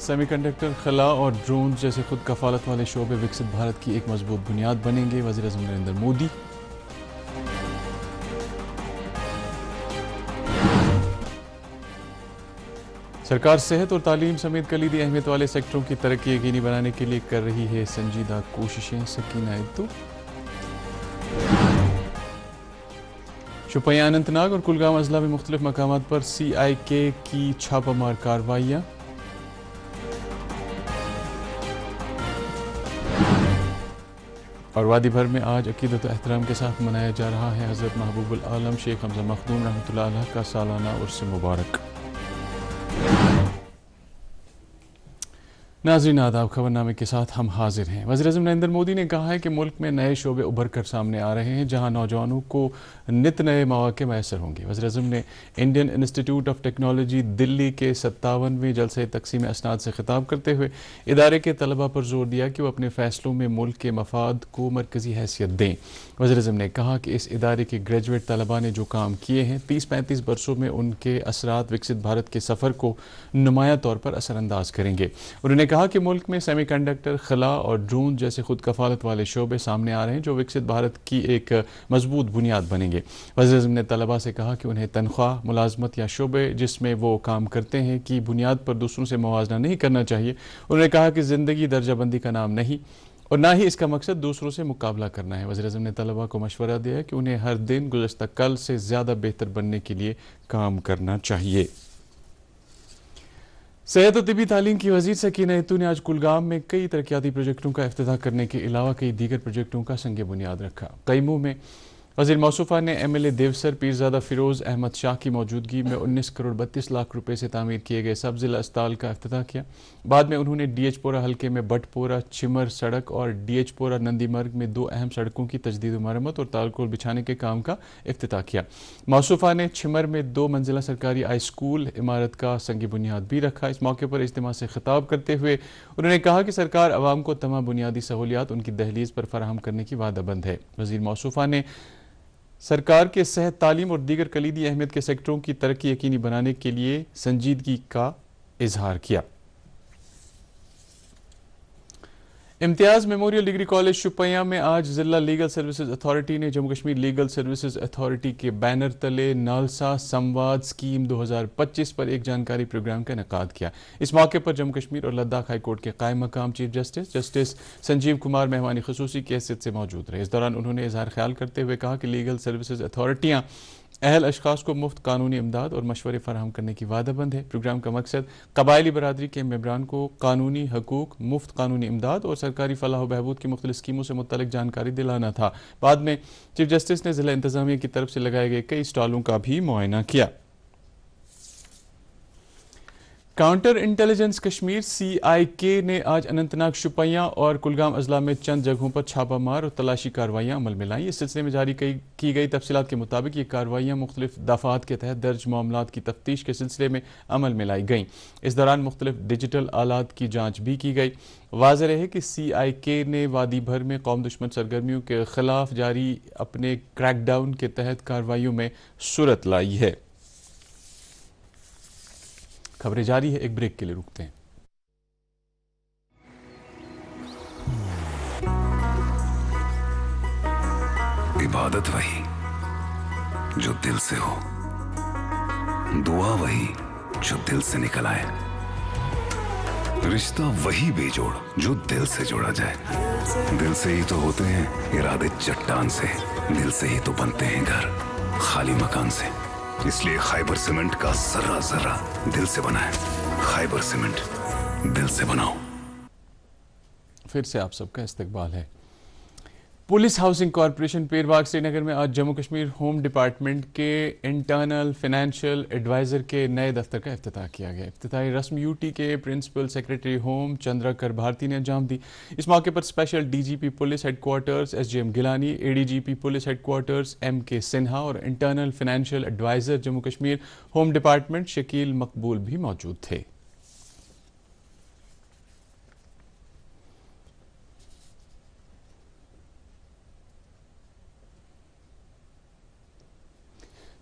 Semi conductor, خلا اور drone جیسے خود کفالت والے شعبے وکست بھارت کی ایک مضبوط بنیاد بنیں گے، وزیر اعظم نریندر مودی۔ سرکار صحت اور تعلیم سمیت کلیدی اہمیت والے سیکٹروں کی ترقی یقینی بنانے کے لیے کر رہی ہے سنجیدہ کوششیں، سکینہ ادو۔ شوپیاں، اننت ناگ اور کلگام اضلاع میں مختلف مقامات پر سی آئی کے کی چھاپہ مار کارروائیاں۔ اور وادی بھر میں آج عقیدت و احترام کے ساتھ منایا جا رہا ہے حضرت محبوب العالم شیخ حمزہ مخدوم رحمۃ اللہ علیہ کا سالانہ عرس مبارک۔ ناظرین آداب، خبر نامے کے ساتھ ہم حاضر ہیں۔ وزیر اعظم نریندر مودی نے کہا ہے کہ ملک میں نئے شعبے ابھر کر سامنے آ رہے ہیں جہاں نوجوانوں کو نت نئے مواقع میسر ہوں گے۔ وزیر اعظم نے انڈین انسٹی ٹیوٹ آف ٹیکنالوجی دلی کے 57ویں جلسہ تقسیم اسناد سے خطاب کرتے ہوئے ادارے کے طلباء پر زور دیا کہ وہ اپنے فیصلوں میں ملک کے مفاد کو مرکزی حیثیت دیں۔ وزیر اعظم نے کہا کہ اس ادارے کے گریجویٹ طلباء نے جو کام کیے ہیں 30-35 برسوں میں ان کے اثرات وکست بھارت کے سفر کو نمایاں طور پر اثر انداز کریں گے۔ انہوں نے کہا کہ ملک میں سیمی کنڈکٹر، خلا اور ڈرون جیسے خود کفالت والے شعبے سامنے آ رہے ہیں جو وکست بھارت کی ایک مضبوط بنیاد بنیں گے۔ وزیر اعظم نے طلباء سے کہا کہ انہیں تنخواہ، ملازمت یا شعبے جس میں وہ کام کرتے ہیں کی بنیاد پر دوسروں سے موازنہ نہیں کرنا چاہیے۔ انہوں نے کہا کہ زندگی درجہ بندی کا نام نہیں اور نہ ہی اس کا مقصد دوسروں سے مقابلہ کرنا ہے۔ وزیر اعظم نے طلباء کو مشورہ دیا کہ انہیں ہر دن گزشتہ کل سے زیادہ بہتر بننے کے لیے کام کرنا چاہیے۔ صحت و طبی تعلیم کی وزیر سکینہ اتو نے آج کلگام میں کئی ترقیاتی پروجیکٹوں کا افتتاح کرنے کے علاوہ کئی دیگر پروجیکٹوں کا سنگ بنیاد رکھا۔ قیموں میں وزیر موصوفہ نے M L A Devsar Pirzada Feroz Ahmad Shah کی موجودگی میں 19 کروڑ 32 لاکھ روپے سے تعمیر کیے گئے سب ضلع اسپتال کا افتتاح کیا۔ بعد میں انہوں نے ڈی ایچ پورہ حلقے میں بٹ پورہ چمر سڑک اور ڈی ایچ پورہ نندی مرگ میں 2 اہم سڑکوں کی تجدید و مرمت اور تالکول بچھانے کے کام کا افتتاح کیا۔ موصوفہ نے چمر میں 2 منزلہ سرکاری ہائی اسکول عمارت کا سنگ بنیاد بھی رکھا۔ اس موقع پر اجتماع سے خطاب کرتے ہوئے انہوں نے کہا کہ سرکار عوام کو تمام بنیادی سہولیات ان کی دہلیز پر فراہم کرنے کی وعدہ بند ہے۔ وزیر موصوفہ نے سرکار کے صحت، تعلیم اور دیگر کلیدی اہمیت کے سیکٹروں کی ترقی یقینی بنانے کے لیے سنجیدگی کا اظہار کیا۔ امتیاز میموریل ڈگری کالج شوپیاں میں آج ضلع لیگل سروسز اتھارٹی نے Jammu Kashmir legal services authority کے بینر تلے نالسا سمواد اسکیم 2025 پر ایک جانکاری پروگرام کا انعقاد کیا۔ اس موقع پر جموں کشمیر اور لداخ ہائی کورٹ کے قائم مقام چیف جسٹس سنجیو کمار مہمان خصوصی کی حیثیت سے موجود رہے۔ اس دوران انہوں نے اظہار خیال کرتے ہوئے کہا کہ لیگل سروسز اتھارٹیاں اہل اشخاص کو مفت قانونی امداد اور مشورے فراہم کرنے کی وعدہ بند ہے۔ پروگرام کا مقصد قبائلی برادری کے ممبران کو قانونی حقوق، مفت قانونی امداد اور سرکاری فلاح و بہبود کی مختلف اسکیموں سے متعلق جانکاری دلانا تھا۔ بعد میں چیف جسٹس نے ضلع انتظامیہ کی طرف سے لگائے گئے کئی اسٹالوں کا بھی معائنہ کیا۔ کاؤنٹر انٹیلیجنس کشمیر سی آئی کے نے آج اننت ناگ، شوپیاں اور کلگام اضلاع میں چند جگہوں پر چھاپہ مار اور تلاشی کارروائیاں عمل میں لائیں۔ اس سلسلے میں جاری کی گئی تفصیلات کے مطابق یہ کارروائیاں مختلف دفعات کے تحت درج معاملات کی تفتیش کے سلسلے میں عمل میں لائی گئیں۔ اس دوران مختلف ڈیجیٹل آلات کی جانچ بھی کی گئی۔ واضح رہے کہ سی آئی کے نے وادی بھر میں قوم دشمن سرگرمیوں کے خلاف جاری اپنے کریک ڈاؤن کے تحت کارروائیوں میں صورت لائی ہے۔ خبریں جاری ہے، ایک بریک کے لیے رکتے ہیں۔ عبادت وہی جو دل سے ہو، دعا وہی جو دل سے نکل آئے، رشتہ وہی بے جوڑ جو دل سے جوڑا جائے۔ دل سے ہی تو ہوتے ہیں ارادے چٹان سے، دل سے ہی تو بنتے ہیں گھر خالی مکان سے۔ اس لیے خیبر سیمنٹ کا ذرہ ذرہ دل سے بنا ہے۔ خیبر سیمنٹ، دل سے بناؤ۔ پھر سے آپ سب کا استقبال ہے۔ پولیس ہاؤسنگ کارپوریشن پیر باغ سری نگر میں آج جموں کشمیر ہوم ڈپارٹمنٹ کے انٹرنل فائنینشیل ایڈوائزر کے نئے دفتر کا افتتاح کیا گیا۔ افتتاحی رسم یو ٹی کے principal secretary home Chandraker Bharti نے انجام دی۔ اس موقع پر special D G P police headquarters S J M Gilani, A D G P police headquarters M K Sinha اور internal financial adviser Jammu Kashmir home department Shakeel Maqbool بھی موجود تھے۔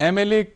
MLA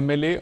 MLA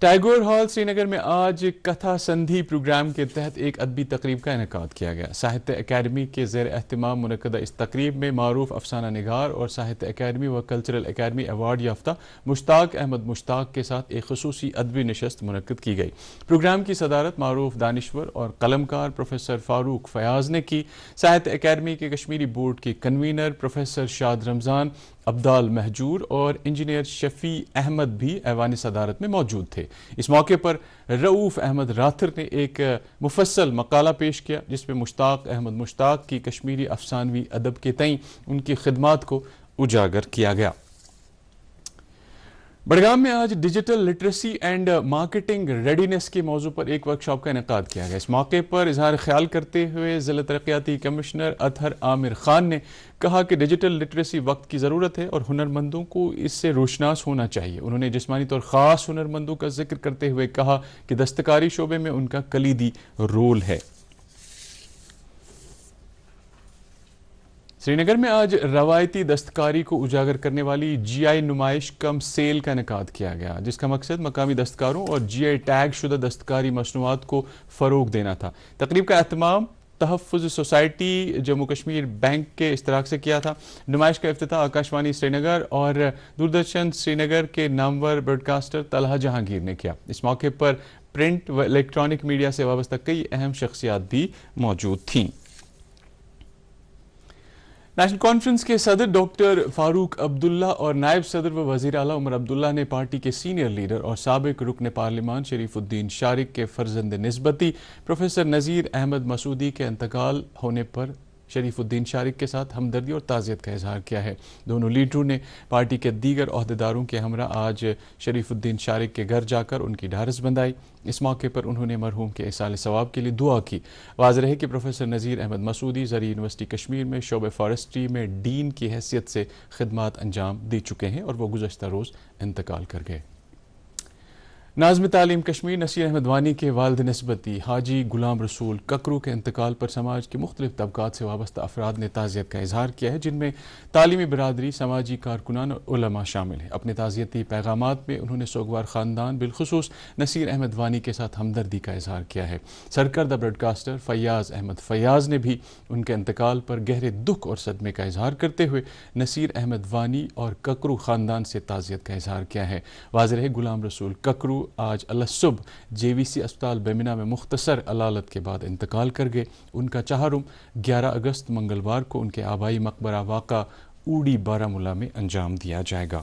ٹیگور ہال سری نگر میں آج کتھا سندھی پروگرام کے تحت ایک ادبی تقریب کا انعقاد کیا گیا۔ ساہتیہ اکیڈمی کے زیر اہتمام منعقدہ اس تقریب میں معروف افسانہ نگار اور ساہتیہ اکیڈمی و کلچرل اکیڈمی ایوارڈ یافتہ مشتاق احمد مشتاق کے ساتھ ایک خصوصی ادبی نشست منعقد کی گئی۔ پروگرام کی صدارت معروف دانشور اور قلمکار پروفیسر فاروق فیاض نے کی۔ ساہتیہ اکیڈمی کے کشمیری بورڈ کی کنوینر پروفیسر شاد رمضان، عبدال مہجور اور انجینئر شفیع احمد بھی ایوان صدارت میں موجود تھے۔ اس موقع پر رؤوف احمد راتھر نے ایک مفصل مقالہ پیش کیا جس میں مشتاق احمد مشتاق کی کشمیری افسانوی ادب کے تئیں ان کی خدمات کو اجاگر کیا گیا۔ بڑگام میں آج digital literacy and marketing readiness کے موضوع پر ایک ورکشاپ کا انعقاد کیا گیا۔ اس موقع پر اظہار خیال کرتے ہوئے ضلع ترقیاتی کمشنر اطہر عامر خان نے کہا کہ ڈیجیٹل لٹریسی وقت کی ضرورت ہے اور ہنرمندوں کو اس سے روشناس ہونا چاہیے۔ انہوں نے جسمانی طور خاص ہنرمندوں کا ذکر کرتے ہوئے کہا کہ دستکاری شعبے میں ان کا کلیدی رول ہے۔ سری نگر میں آج روایتی دستکاری کو اجاگر کرنے والی جی آئی نمائش کم سیل کا انعقاد کیا گیا، جس کا مقصد مقامی دستکاروں اور جی آئی ٹیگ شدہ دستکاری مصنوعات کو فروغ دینا تھا۔ تقریب کا اہتمام تحفظ سوسائٹی جموں کشمیر بینک کے اشتراک سے کیا تھا۔ نمائش کا افتتاح آکاشوانی سری نگر اور دوردرشن سری نگر کے نامور براڈ کاسٹر طلحہ جہانگیر نے کیا۔ اس موقع پر پرنٹ و الیکٹرانک میڈیا سے وابستہ کئی اہم شخصیات بھی موجود تھیں۔ نیشنل کانفرنس کے صدر ڈاکٹر فاروق عبداللہ اور نائب صدر و وزیر اعلیٰ عمر عبداللہ نے پارٹی کے سینئر لیڈر اور سابق رکن پارلیمان شریف الدین شارق کے فرزند نسبتی پروفیسر نذیر احمد مسعودی کے انتقال ہونے پر شریف الدین شارق کے ساتھ ہمدردی اور تعزیت کا اظہار کیا ہے۔ دونوں لیڈروں نے پارٹی کے دیگر عہدیداروں کے ہمراہ آج شریف الدین شارق کے گھر جا کر ان کی ڈھارس بندھائی۔ اس موقع پر انہوں نے مرحوم کے ایصال ثواب کے لیے دعا کی۔ واضح ہے کہ پروفیسر نذیر احمد مسعودی زرعی یونیورسٹی کشمیر میں شعبہ فارسٹری میں ڈین کی حیثیت سے خدمات انجام دے چکے ہیں اور وہ گزشتہ روز انتقال کر گئے۔ ناظم تعلیم کشمیر نصیر احمد وانی کے والد نسبتی حاجی غلام رسول ککرو کے انتقال پر سماج کے مختلف طبقات سے وابستہ افراد نے تعزیت کا اظہار کیا ہے، جن میں تعلیمی برادری، سماجی کارکنان اور علماء شامل ہیں۔ اپنے تعزیتی پیغامات میں انہوں نے سوگوار خاندان بالخصوص نصیر احمد وانی کے ساتھ ہمدردی کا اظہار کیا ہے۔ سرکردہ براڈ کاسٹر فیاض احمد فیاض نے بھی ان کے انتقال پر گہرے دکھ اور صدمے کا اظہار کرتے ہوئے نصیر احمد وانی اور ککرو خاندان سے تعزیت کا اظہار کیا ہے۔ واضح ہے غلام رسول ککرو آج صبح جے وی سی اسپتال بیمنا میں مختصر علالت کے بعد انتقال کر گئے۔ ان کا چہارم 11 اگست منگلوار کو ان کے آبائی مقبرہ واقع اوڑی بارہمولہ میں انجام دیا جائے گا۔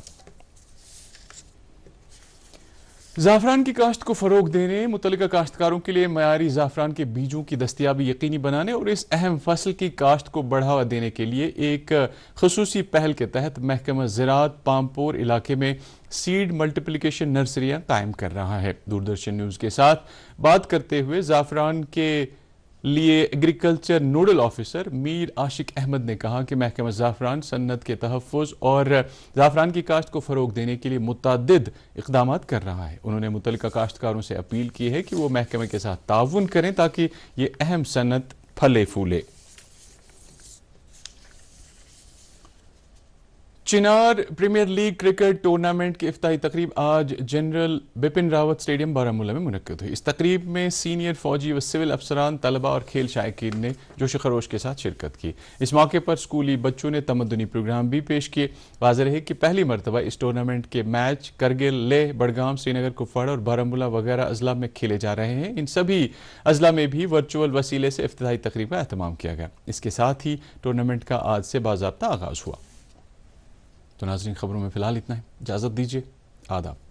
زعفران کی کاشت کو فروغ دینے، متعلقہ کاشتکاروں کے لیے معیاری زعفران کے بیجوں کی دستیابی یقینی بنانے اور اس اہم فصل کی کاشت کو بڑھاوا دینے کے لیے ایک خصوصی پہل کے تحت محکمہ زراعت پامپور علاقے میں سیڈ ملٹیپلیکیشن نرسریاں قائم کر رہا ہے۔ دوردرشن نیوز کے ساتھ بات کرتے ہوئے زعفران کے لیے ایگریکلچر نوڈل آفیسر میر عاشق احمد نے کہا کہ محکمہ زعفران صنعت کے تحفظ اور زعفران کی کاشت کو فروغ دینے کے لیے متعدد اقدامات کر رہا ہے۔ انہوں نے متعلقہ کاشتکاروں سے اپیل کی ہے کہ وہ محکمے کے ساتھ تعاون کریں تاکہ یہ اہم صنعت پھلے پھولے۔ چنار پریمیئر لیگ کرکٹ ٹورنامنٹ کی افتتاحی تقریب آج جنرل بپن راوت اسٹیڈیم بارہمولہ میں منعقد ہوئی۔ اس تقریب میں سینئر فوجی و سول افسران، طلباء اور کھیل شائقین نے جوش و خروش کے ساتھ شرکت کی۔ اس موقع پر اسکولی بچوں نے تمدنی پروگرام بھی پیش کیے۔ واضح رہے کہ پہلی مرتبہ اس ٹورنامنٹ کے میچ کرگل، لیہ، بڑگام، سری نگر، کپواڑہ اور بارہمولہ وغیرہ اضلاع میں کھیلے جا رہے ہیں۔ ان سبھی اضلاع میں بھی ورچوئل وسیلے سے افتتاحی تقریب کا اہتمام کیا گیا۔ اس کے ساتھ ہی ٹورنامنٹ کا آج سے باضابطہ آغاز ہوا۔ تو ناظرین، خبروں میں فی الحال اتنا ہے، اجازت دیجیے، آداب۔